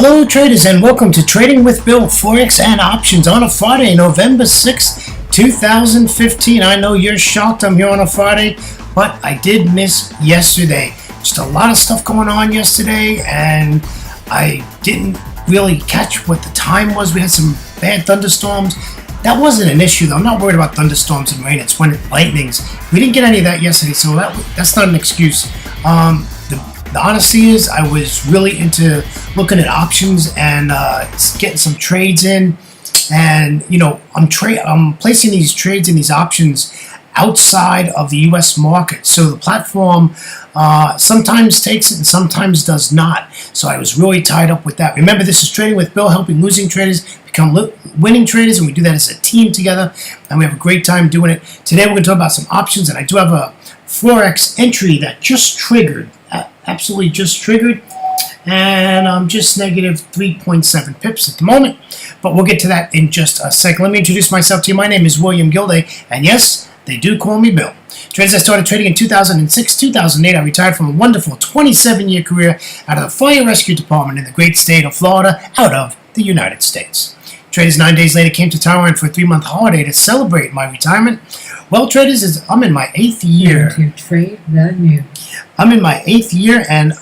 Hello traders, and welcome to Trading with Bill, Forex and Options on a Friday, November 6th, 2015. I know you're shocked I'm here on a Friday, but I did miss yesterday. Just a lot of stuff going on yesterday, and I didn't really catch what the time was. We had some bad thunderstorms. That wasn't an issue though. I'm not worried about thunderstorms and rain. It's when it lightnings. We didn't get any of that yesterday, so that's not an excuse. The honesty is I was really into looking at options and getting some trades in, and I'm placing these trades in these options outside of the U.S. market. So the platform sometimes takes it and sometimes does not. So I was really tied up with that. Remember, this is Trading with Bill, helping losing traders become winning traders, and we do that as a team together, and we have a great time doing it. Today we're going to talk about some options, and I do have a Forex entry that just triggered. Absolutely just triggered, and I'm just negative 3.7 pips at the moment, but we'll get to that in just a second. Let me introduce myself to you. My name is William Gilday, and yes, they do call me Bill. Traders, I started trading in 2006, 2008. I retired from a wonderful 27-year career out of the Fire Rescue Department in the great state of Florida, out of the United States. Traders, 9 days later, came to Taiwan for a 3-month holiday to celebrate my retirement. Well, traders, I'm in my 8th year. To trade the new. I'm in my 8th year, and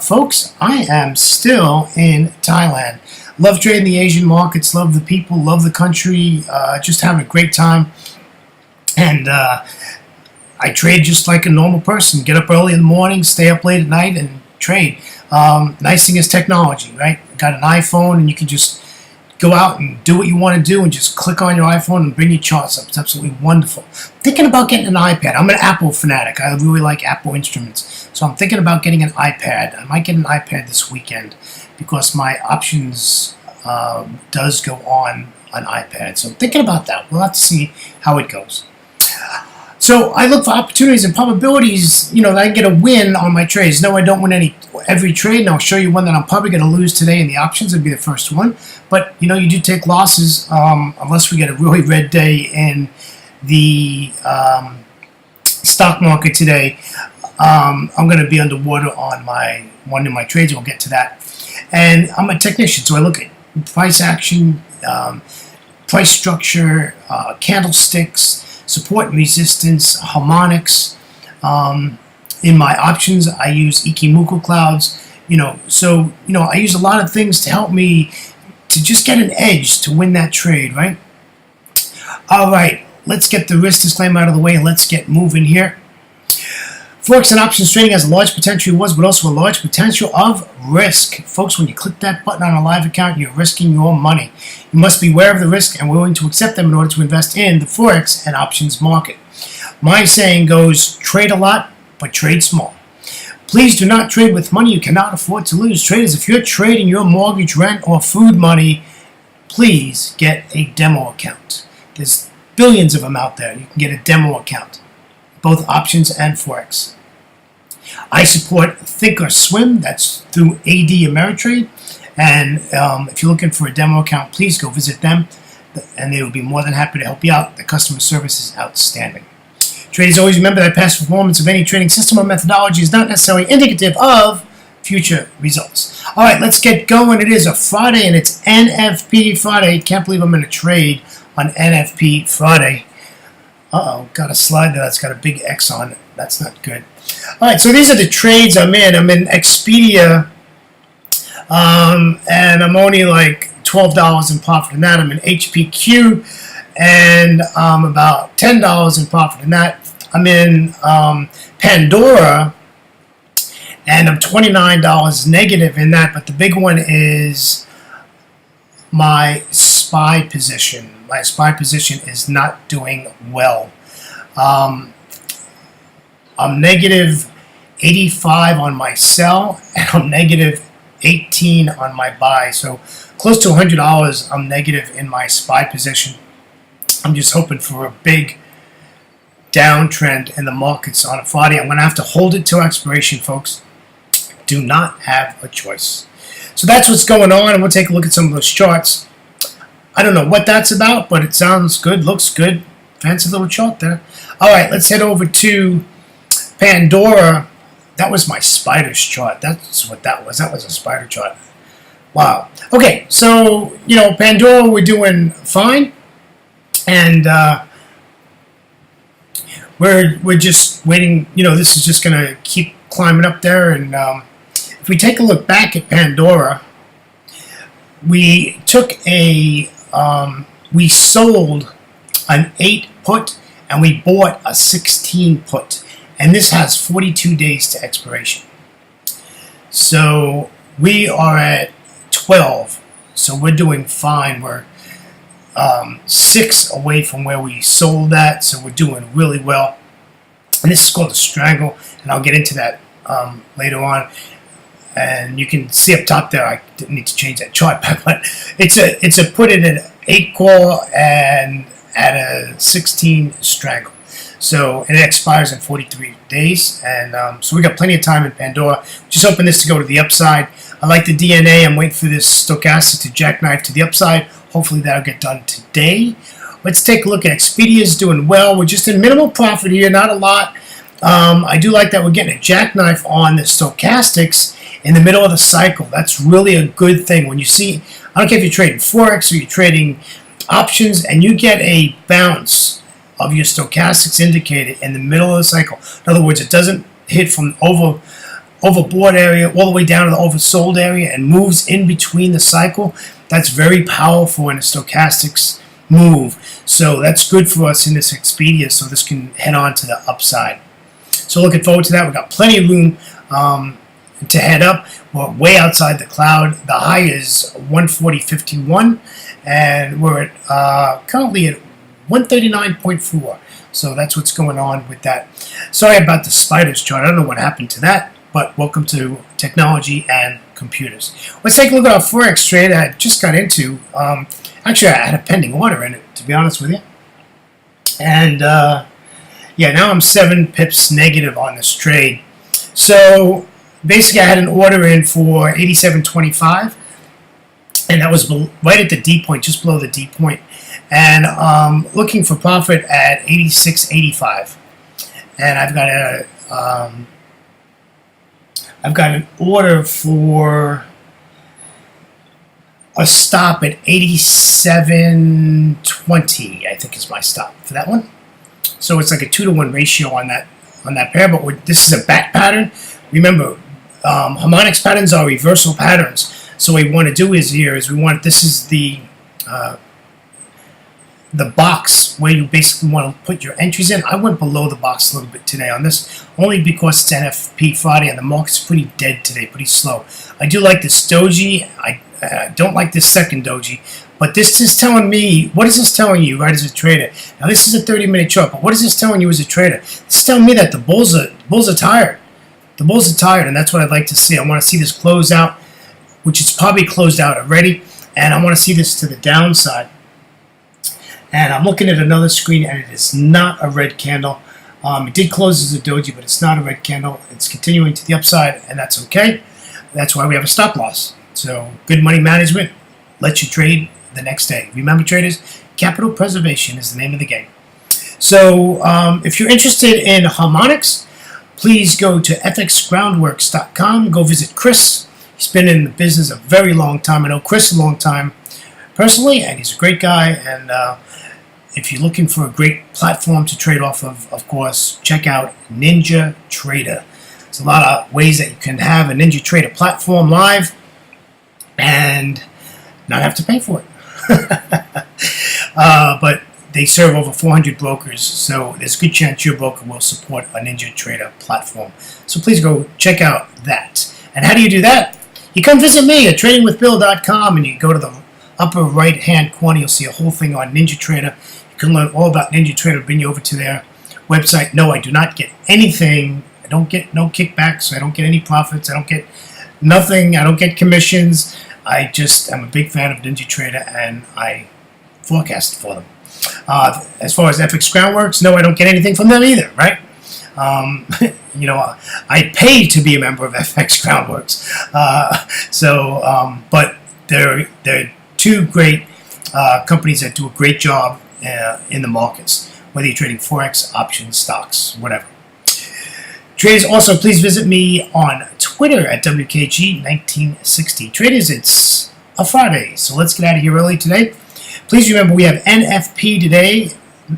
folks, I am still in Thailand. Love trading the Asian markets, love the people, love the country, just having a great time. And I trade just like a normal person. Get up early in the morning, stay up late at night, and trade. Nice thing is technology, right? Got an iPhone, and you can just go out and do what you want to do and just click on your iPhone and bring your charts up. It's absolutely wonderful. Thinking about getting an iPad. I'm an Apple fanatic. I really like Apple instruments. So I'm thinking about getting an iPad. I might get an iPad this weekend because my options does go on an iPad. So I'm thinking about that. We'll have to see how it goes. So I look for opportunities and probabilities, that I can get a win on my trades. No, I don't win every trade, and I'll show you one that I'm probably going to lose today in the options. It'll be the first one. But, you do take losses unless we get a really red day in the stock market today. I'm going to be underwater on one of my trades. We'll get to that. And I'm a technician, so I look at price action, price structure, candlesticks, support and resistance, harmonics. In my options, I use Ikimoku clouds. I use a lot of things to help me to just get an edge to win that trade, right? All right, let's get the risk disclaimer out of the way and let's get moving here. Forex and options trading has a large potential rewards, but also a large potential of risk. Folks, when you click that button on a live account, you're risking your money. You must be aware of the risk and willing to accept them in order to invest in the Forex and options market. My saying goes, trade a lot, but trade small. Please do not trade with money you cannot afford to lose. Traders, if you're trading your mortgage, rent, or food money, please get a demo account. There's billions of them out there. You can get a demo account, both options and Forex. I support Thinkorswim. That's through AD Ameritrade. And if you're looking for a demo account, please go visit them, and they will be more than happy to help you out. The customer service is outstanding. Traders, always remember that past performance of any trading system or methodology is not necessarily indicative of future results. All right, let's get going. It is a Friday, and it's NFP Friday. Can't believe I'm in a trade on NFP Friday. Uh-oh, got a slide there that's got a big X on it. That's not good. All right, so these are the trades I'm in. I'm in Expedia, and I'm only like $12 in profit in that. I'm in HPQ, and I'm about $10 in profit in that. I'm in Pandora, and I'm $29 negative in that, but the big one is my SPY position. My SPY position is not doing well. I'm negative 85 on my sell, and I'm negative 18 on my buy. So close to $100 I'm negative in my SPY position. I'm just hoping for a big downtrend in the markets on a Friday. I'm going to have to hold it till expiration, folks. Do not have a choice. So that's what's going on, and we'll take a look at some of those charts. I don't know what that's about, but it sounds good, looks good. Fancy little chart there. All right, let's head over to Pandora. That was my spiders chart. That's what that was. That was a spider chart. Wow. Okay, so Pandora, we're doing fine, and we're just waiting. This is just gonna keep climbing up there, and if we take a look back at Pandora, we took we sold an 8 put and we bought a 16 put, and this has 42 days to expiration. So we are at 12, so we're doing fine. We're 6 away from where we sold that, so we're doing really well. And this is called a strangle, and I'll get into that later on. And you can see up top there, I didn't need to change that chart back, but it's a put in an 8 call and at a 16 strangle. So and it expires in 43 days, and so we got plenty of time in Pandora. Just hoping this to go to the upside. I like the DNA. I'm waiting for this stochastic to jackknife to the upside. Hopefully that'll get done today. Let's take a look at Expedia's doing well. We're just in minimal profit here, not a lot. I do like that we're getting a jackknife on the stochastics in the middle of the cycle. That's really a good thing. When you see, I don't care if you're trading Forex or you're trading options, and you get a bounce of your stochastics indicator in the middle of the cycle. In other words, it doesn't hit from overbought area all the way down to the oversold area and moves in between the cycle. That's very powerful in a stochastics move. So that's good for us in this Expedia, so this can head on to the upside. So looking forward to that. We've got plenty of room to head up. We're way outside the cloud. The high is 140.51, and we're at currently at 139.4. So that's what's going on with that. Sorry about the spiders chart. I don't know what happened to that, but welcome to technology and computers. Let's take a look at our Forex trade I just got into. Actually, I had a pending order in it, to be honest with you. And yeah, now I'm 7 pips negative on this trade. So basically, I had an order in for 87.25, and that was right at the D point, just below the D point, and looking for profit at 86.85. And I've got an order for a stop at 87.20. I think is my stop for that one. So it's like a 2-to-1 ratio on that pair. But this is a back pattern. Remember, harmonics patterns are reversal patterns. So what we want to do this is the box where you basically want to put your entries in. I went below the box a little bit today on this, only because it's NFP Friday and the market's pretty dead today, pretty slow. I do like this doji. I don't like this second doji, but this is telling me, what is this telling you, right, as a trader? Now this is a 30-minute chart, but what is this telling you as a trader? This is telling me that the bulls are tired. The bulls are tired, and that's what I'd like to see. I want to see this close out, which is probably closed out already, and I want to see this to the downside. And I'm looking at another screen, and it is not a red candle. It did close as a doji, but it's not a red candle. It's continuing to the upside, and that's okay. That's why we have a stop loss. So good money management lets you trade the next day. Remember, traders, capital preservation is the name of the game. So if you're interested in harmonics, please go to fxgroundworks.com. Go visit Chris. He's been in the business a very long time. I know Chris a long time personally, and he's a great guy. And if you're looking for a great platform to trade off of course, check out Ninja Trader. There's a lot of ways that you can have a Ninja Trader platform live and not have to pay for it. But they serve over 400 brokers, so there's a good chance your broker will support a Ninja Trader platform. So please go check out that. And how do you do that? You come visit me at tradingwithbill.com, and you go to the upper right-hand corner. You'll see a whole thing on Ninja Trader. You can learn all about Ninja Trader. Bring you over to their website. No, I do not get anything. I don't get no kickbacks. I don't get any profits. I don't get nothing. I don't get commissions. I just am a big fan of Ninja Trader, and I forecast for them. As far as FX Groundworks, no, I don't get anything from them either, right? I pay to be a member of FX Groundworks. But they're two great companies that do a great job in the markets, whether you're trading Forex, options, stocks, whatever. Traders, also please visit me on Twitter at WKG1960. Traders, it's a Friday, so let's get out of here early today. Please remember we have NFP today.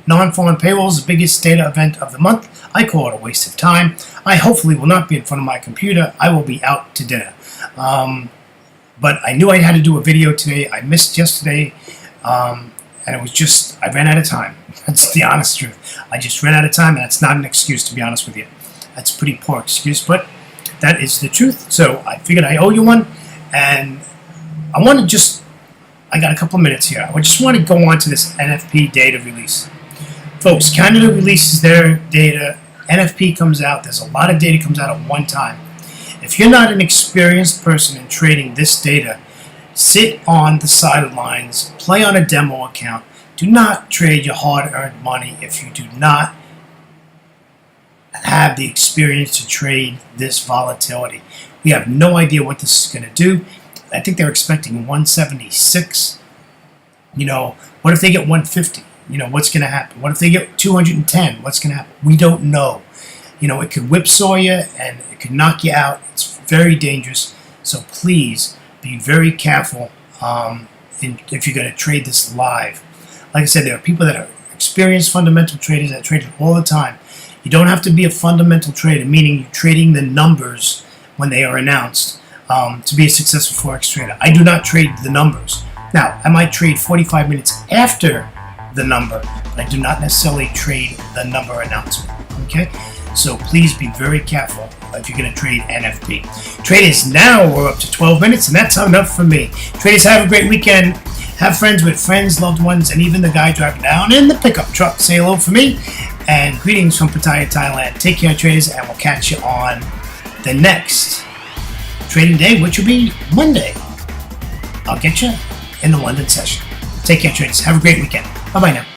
Non-foreign payroll is the biggest data event of the month. I call it a waste of time. I hopefully will not be in front of my computer. I will be out to dinner. But I knew I had to do a video today. I missed yesterday, and it was just, I ran out of time. That's the honest truth. I just ran out of time, and that's not an excuse, to be honest with you. That's a pretty poor excuse, but that is the truth. So I figured I owe you one, and I want to just, I got a couple of minutes here. I just want to go on to this NFP data release. Folks, Canada releases their data. NFP comes out. There's a lot of data comes out at one time. If you're not an experienced person in trading this data, sit on the sidelines, play on a demo account. Do not trade your hard-earned money if you do not have the experience to trade this volatility. We have no idea what this is going to do. I think they're expecting 176. You know, what if they get 150? You know, what's going to happen? What if they get 210? What's going to happen? We don't know. You know, it could whipsaw you and it could knock you out. It's very dangerous. So please be very careful if you're going to trade this live. Like I said, there are people that are experienced fundamental traders that trade it all the time. You don't have to be a fundamental trader, meaning you're trading the numbers when they are announced to be a successful Forex trader. I do not trade the numbers. Now, I might trade 45 minutes after the number, but I do not necessarily trade the number announcement. Okay? So please be very careful if you're going to trade NFP. Traders, now we're up to 12 minutes, and that's enough for me. Traders, have a great weekend. Have friends with friends, loved ones, and even the guy driving down in the pickup truck. Say hello for me, and greetings from Pattaya, Thailand. Take care, traders, and we'll catch you on the next trading day, which will be Monday. I'll get you in the London session. Take care, traders. Have a great weekend. Bye-bye now.